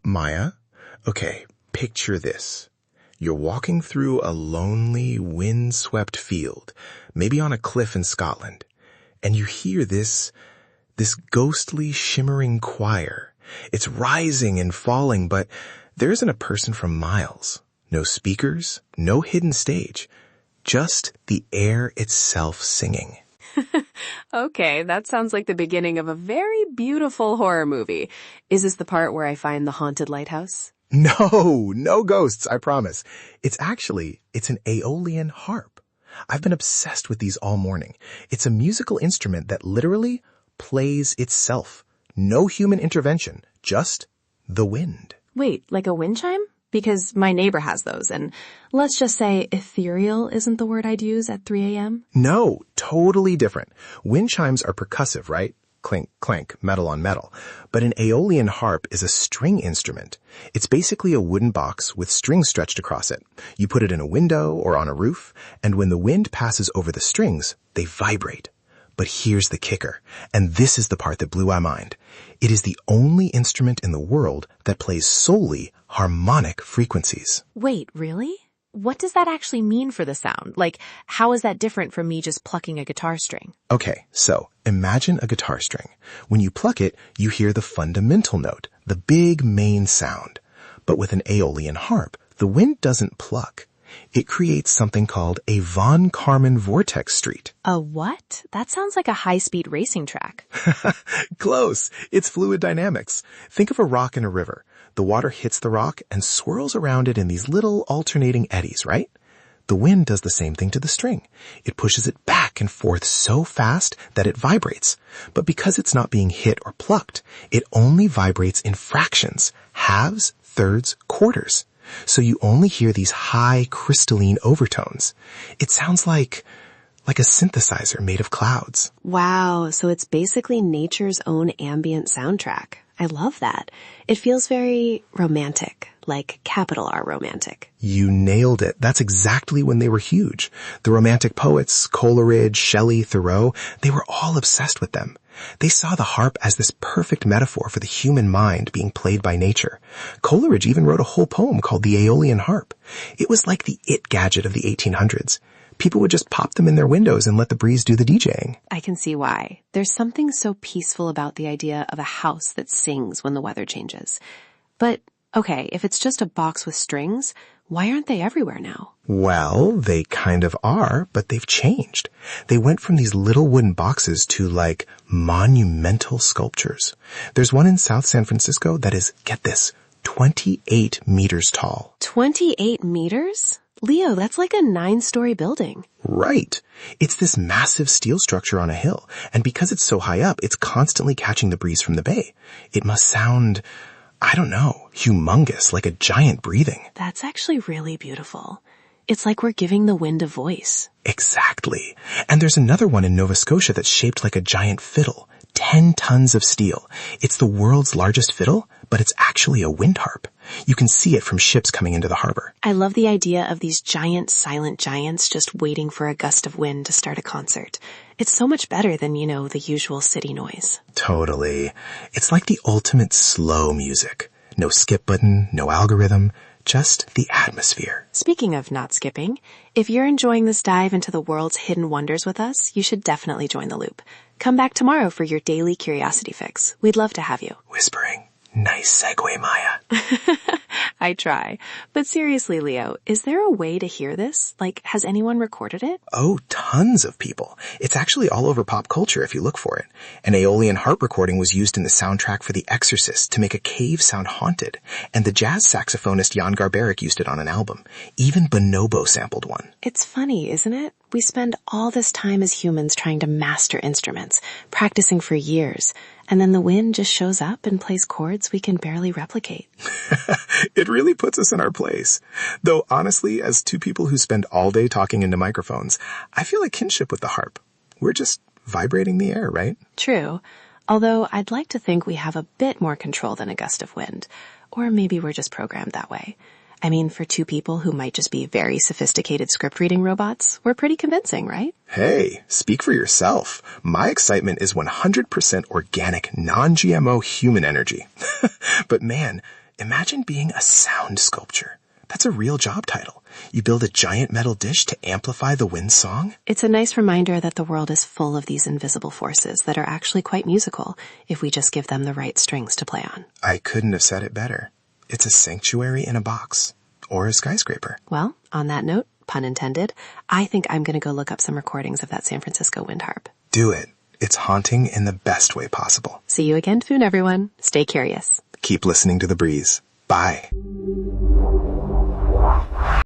Maya, okay, picture this. You're walking through a lonely, wind-swept field, maybe on a cliff in Scotland, and you hear this ghostly, shimmering choir. It's rising and falling, but there isn't a person for miles. No speakers, no hidden stage, just the air itself singing. Okay, that sounds like the beginning of a very beautiful horror movie. Is this the part where I find the haunted lighthouse? No ghosts, I promise. It's an Aeolian harp. I've been obsessed with these all morning. It's a musical instrument that literally plays itself. No human intervention, just the wind. Wait, like a wind chime? Because my neighbor has those, and let's just say ethereal isn't the word I'd use at 3 a.m.? No, totally different. Wind chimes are percussive, right? Clink, clank, metal on metal. But an Aeolian harp is a string instrument. It's basically a wooden box with strings stretched across it. You put it in a window or on a roof, and when the wind passes over the strings, they vibrate. But here's the kicker, and this is the part that blew my mind. It is the only instrument in the world that plays solely harmonic frequencies. Wait, really? What does that actually mean for the sound? Like, how is that different from me just plucking a guitar string? Okay, so imagine a guitar string. When you pluck it, you hear the fundamental note, the big main sound. But with an Aeolian harp, the wind doesn't pluck. It creates something called a von Karman vortex street. A what? That sounds like a high-speed racing track. Close. It's fluid dynamics. Think of a rock in a river. The water hits the rock and swirls around it in these little alternating eddies, right? The wind does the same thing to the string. It pushes it back and forth so fast that it vibrates. But because it's not being hit or plucked, it only vibrates in fractions, halves, thirds, quarters. So you only hear these high crystalline overtones. It sounds like a synthesizer made of clouds. Wow, so it's basically nature's own ambient soundtrack. I love that. It feels very romantic, like capital R romantic. You nailed it. That's exactly when they were huge. The Romantic poets, Coleridge, Shelley, Thoreau, they were all obsessed with them. They saw the harp as this perfect metaphor for the human mind being played by nature. Coleridge even wrote a whole poem called the Aeolian harp. It was like the it gadget of the 1800s. People would just pop them in their windows and let the breeze do the DJing. I can see why. There's something so peaceful about the idea of a house that sings when the weather changes. But, okay, if it's just a box with strings, why aren't they everywhere now? Well, they kind of are, but they've changed. They went from these little wooden boxes to like monumental sculptures. There's one in South San Francisco that is, get this, 28 meters tall. 28 meters? Leo, that's like a 9-story building. Right. It's this massive steel structure on a hill, and because it's so high up, it's constantly catching the breeze from the bay. It must sound, I don't know, humongous, like a giant breathing. That's actually really beautiful. It's like we're giving the wind a voice. Exactly. And there's another one in Nova Scotia that's shaped like a giant fiddle. 10 tons of steel. It's the world's largest fiddle, but it's actually a wind harp. You can see it from ships coming into the harbor. I love the idea of these giant silent giants just waiting for a gust of wind to start a concert. It's so much better than, the usual city noise. Totally. It's like the ultimate slow music. No skip button, no algorithm, just the atmosphere. Speaking of not skipping, if you're enjoying this dive into the world's hidden wonders with us, you should definitely join the loop. Come back tomorrow for your daily curiosity fix. We'd love to have you. Whispering. Nice segue, Maya. I try. But seriously, Leo, is there a way to hear this? Like, has anyone recorded it? Oh, tons of people. It's actually all over pop culture if you look for it. An Aeolian harp recording was used in the soundtrack for The Exorcist to make a cave sound haunted. And the jazz saxophonist Jan Garbarek used it on an album. Even Bonobo sampled one. It's funny, isn't it? We spend all this time as humans trying to master instruments, practicing for years, and then the wind just shows up and plays chords we can barely replicate. It really puts us in our place. Though honestly, as two people who spend all day talking into microphones, I feel a kinship with the harp. We're just vibrating the air, right? True. Although I'd like to think we have a bit more control than a gust of wind. Or maybe we're just programmed that way. I mean, for two people who might just be very sophisticated script reading robots, we're pretty convincing, right? Hey, speak for yourself. My excitement is 100% organic, non-GMO human energy. But man, imagine being a sound sculpture. That's a real job title. You build a giant metal dish to amplify the wind's song? It's a nice reminder that the world is full of these invisible forces that are actually quite musical if we just give them the right strings to play on. I couldn't have said it better. It's a sanctuary in a box. Or a skyscraper. Well, on that note, pun intended, I think I'm going to go look up some recordings of that San Francisco wind harp. Do it. It's haunting in the best way possible. See you again soon, everyone. Stay curious. Keep listening to the breeze. Bye.